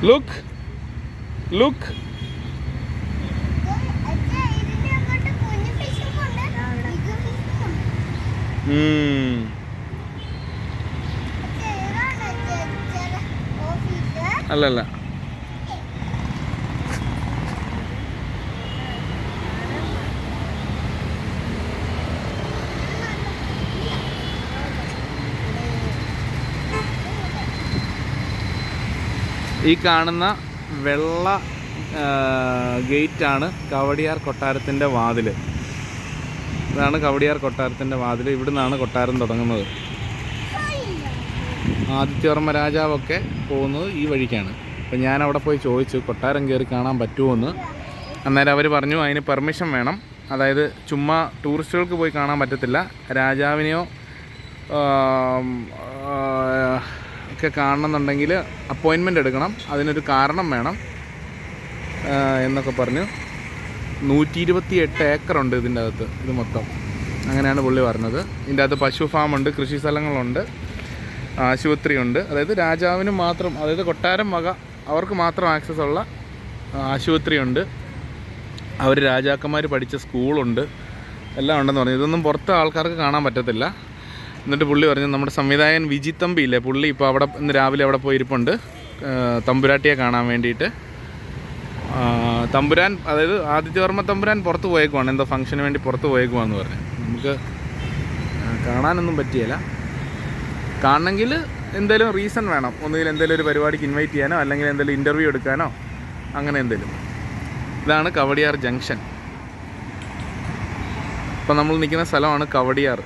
Look look. അല്ലല്ല, ഈ കാണുന്ന വെള്ള ഗേറ്റാണ് കവടിയാർ കൊട്ടാരത്തിൻ്റെ വാതിൽ. ഇതാണ് കവടിയാർ കൊട്ടാരത്തിൻ്റെ വാതിൽ. ഇവിടെ നിന്നാണ് കൊട്ടാരം തുടങ്ങുന്നത്. ആദിത്യവർമ്മ രാജാവൊക്കെ പോകുന്നത് ഈ വഴിക്കാണ്. അപ്പം ഞാൻ അവിടെ പോയി ചോദിച്ചു കൊട്ടാരം കയറി കാണാൻ പറ്റുമോയെന്ന്. അന്നേരം അവർ പറഞ്ഞു അതിന് പെർമിഷൻ വേണം. അതായത് ചുമ്മാ ടൂറിസ്റ്റുകൾക്ക് പോയി കാണാൻ പറ്റത്തില്ല, രാജാവിനെയോ ഒക്കെ കാണണമെന്നുണ്ടെങ്കിൽ അപ്പോയിൻമെൻ്റ് എടുക്കണം, അതിനൊരു കാരണം വേണം എന്നൊക്കെ പറഞ്ഞു. 128 ഏക്കറുണ്ട് ഇതിൻ്റെ അകത്ത്, ഇത് മൊത്തം. അങ്ങനെയാണ് പുള്ളി പറഞ്ഞത്. ഇതിൻ്റെ അകത്ത് പശു ഫാമുണ്ട്, കൃഷി സ്ഥലങ്ങളുണ്ട്, ആശുപത്രിയുണ്ട്. അതായത് രാജാവിന് മാത്രം, അതായത് കൊട്ടാരം വക അവർക്ക് മാത്രം ആക്സസ് ഉള്ള ആശുപത്രിയുണ്ട്. അവർ രാജാക്കന്മാർ പഠിച്ച സ്കൂളുണ്ട്, എല്ലാം ഉണ്ടെന്ന് പറഞ്ഞു. ഇതൊന്നും പുറത്തെ ആൾക്കാർക്ക് കാണാൻ പറ്റത്തില്ല. എന്നിട്ട് പുള്ളി പറഞ്ഞു നമ്മുടെ സംവിധായകൻ വിജി തമ്പി ഇല്ലേ, പുള്ളി ഇപ്പോൾ അവിടെ ഇന്ന് രാവിലെ അവിടെ പോയിരിപ്പുണ്ട് തമ്പുരാട്ടിയെ കാണാൻ വേണ്ടിയിട്ട്. തമ്പുരാൻ, അതായത് ആദിത്യവർമ്മ തമ്പുരാൻ പുറത്ത് പോയേക്കുവാണ്, എന്തോ ഫംഗ്ഷന് വേണ്ടി പുറത്ത് പോയേക്കുവാന്ന് പറഞ്ഞു. നമുക്ക് കാണാനൊന്നും പറ്റിയില്ല. കാണണമെങ്കിൽ എന്തെങ്കിലും റീസൺ വേണം. ഒന്നുകിൽ എന്തെങ്കിലും ഒരു പരിപാടിക്ക് ഇൻവൈറ്റ് ചെയ്യാനോ അല്ലെങ്കിൽ എന്തെങ്കിലും ഇൻ്റർവ്യൂ എടുക്കാനോ അങ്ങനെ എന്തെങ്കിലും. ഇതാണ് കവടിയാർ ജംഗ്ഷൻ. ഇപ്പം നമ്മൾ നിൽക്കുന്ന സ്ഥലമാണ് കവടിയാർ.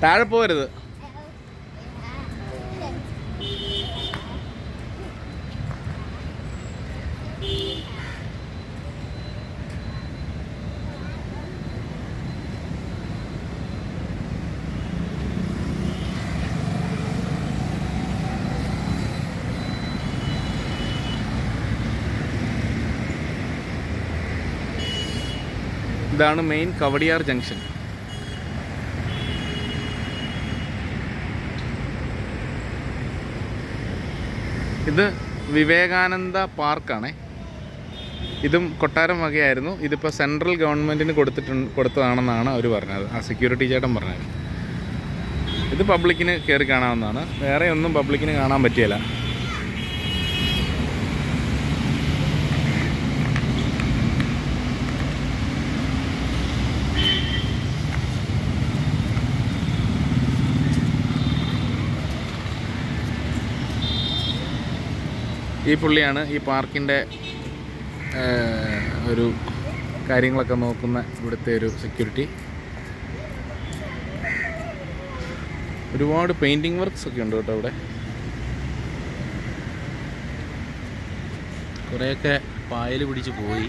താഴെ പോകരുത്. ഇതാണ് മെയിൻ കവടിയാർ ജംഗ്ഷൻ. ഇത് വിവേകാനന്ദ പാർക്കാണേ. ഇതും കൊട്ടാരം വകയായിരുന്നു. ഇതിപ്പോൾ സെൻട്രൽ ഗവൺമെൻറ്റിന് കൊടുത്തതാണെന്നാണ് അവർ പറഞ്ഞത്, ആ സെക്യൂരിറ്റി ചേട്ടൻ പറഞ്ഞത്. ഇത് പബ്ലിക്കിന് കയറി കാണാവുന്നതാണ്, വേറെ ഒന്നും പബ്ലിക്കിന് കാണാൻ പറ്റിയില്ല. ഈ പുള്ളിയാണ് ഈ പാർക്കിൻ്റെ ഒരു കാര്യങ്ങളൊക്കെ നോക്കുന്ന ഇവിടുത്തെ ഒരു സെക്യൂരിറ്റി. ഒരുപാട് പെയിൻറ്റിങ് വർക്ക്സ് ഒക്കെ ഉണ്ട് കേട്ടോ ഇവിടെ. കുറേയൊക്കെ പായൽ പിടിച്ച് പോയി.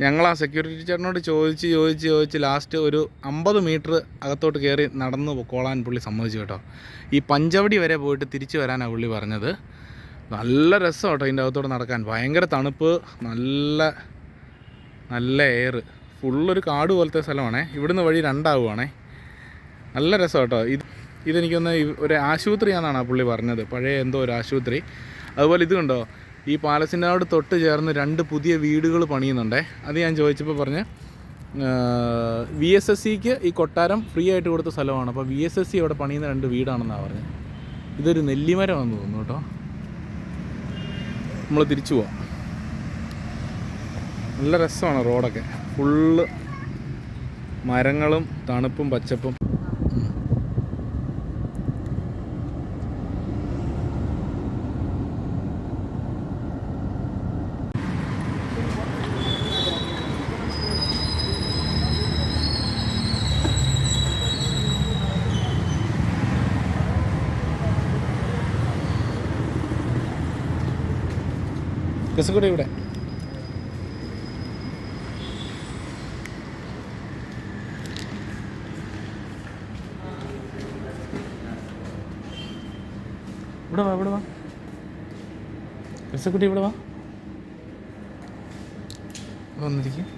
ഞങ്ങൾ ആ സെക്യൂരിറ്റി ചേട്ടനോട് ചോദിച്ച് ലാസ്റ്റ് ഒരു 50 മീറ്റർ അകത്തോട്ട് കയറി നടന്ന് പൊക്കോളാൻ പുള്ളി സമ്മതിച്ചു കേട്ടോ. ഈ പഞ്ചവടി വരെ പോയിട്ട് തിരിച്ചു വരാനാണ് പുള്ളി പറഞ്ഞത്. നല്ല രസം കേട്ടോ ഇതിൻ്റെ അകത്തോട്ട് നടക്കാൻ. ഭയങ്കര തണുപ്പ്, നല്ല എയർ, ഫുള്ളൊരു കാട് പോലത്തെ സ്ഥലമാണേ. ഇവിടുന്ന് വഴി 2 ആവുകയാണേ. നല്ല രസം കേട്ടോ. ഇതെനിക്കൊന്ന് ഒരു ആശുപത്രിയാണെന്നാണ് ആ പുള്ളി പറഞ്ഞത്, പഴയ എന്തോ ഒരു ആശുപത്രി. അതുപോലെ ഇത് കണ്ടോ, ഈ പാലസിനോട് തൊട്ട് ചേർന്ന് 2 പുതിയ വീടുകൾ പണിയുന്നുണ്ടേ. അത് ഞാൻ ചോദിച്ചപ്പോൾ പറഞ്ഞ് VSSCക്ക് ഈ കൊട്ടാരം ഫ്രീ ആയിട്ട് കൊടുത്ത സ്ഥലമാണ്. അപ്പോൾ VSSC അവിടെ പണിയുന്ന 2 വീടാണെന്നാണ് പറഞ്ഞത്. ഇതൊരു നെല്ലിമരമാണെന്ന് തോന്നുന്നു കേട്ടോ. നമ്മൾ തിരിച്ചു പോവാം. നല്ല രസമാണ് റോഡൊക്കെ, ഫുള്ള് മരങ്ങളും തണുപ്പും പച്ചപ്പും. കൂടെ ഇവിടെ ഇവിടെ വാ, ഇവിടെ വാ രസക്കുട്ടി, ഇവിടെ വാ, വന്നിരിക്കും.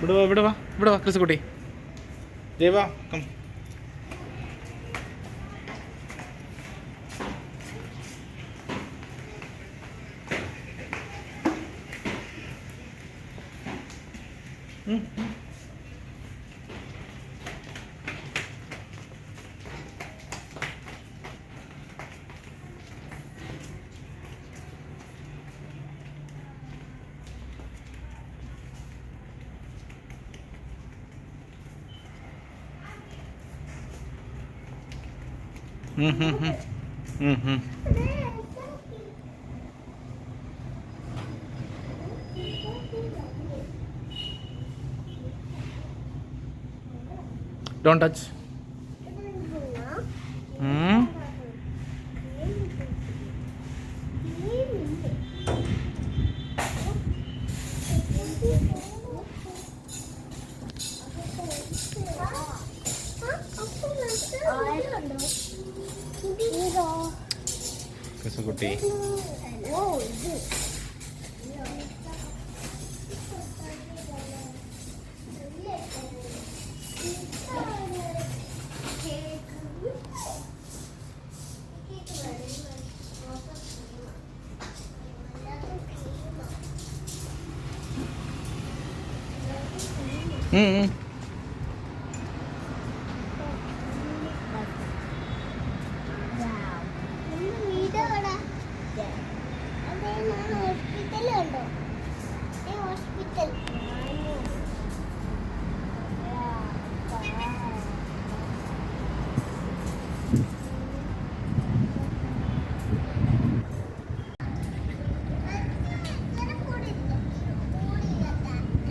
ഇവിടെ വാ, ഇവിടെ വാ, ഇവിടെ വാ ക്രിസ്കുട്ടി, ദേവാ കം. Don't touch. കുട്ടി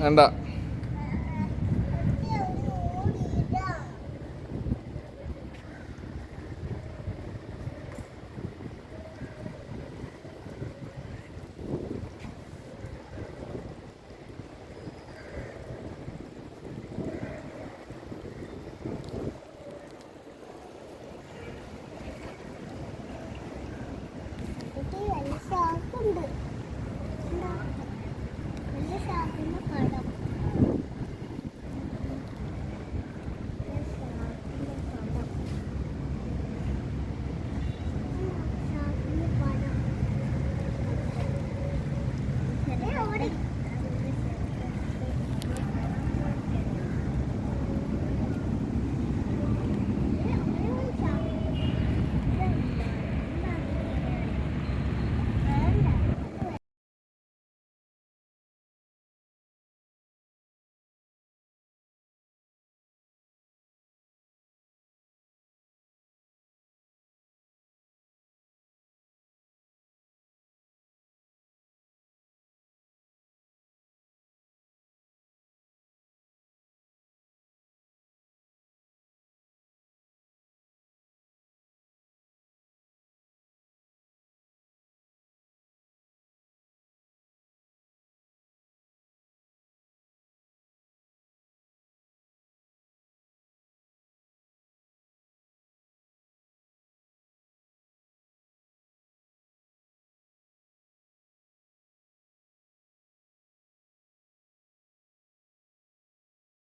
വേണ്ട.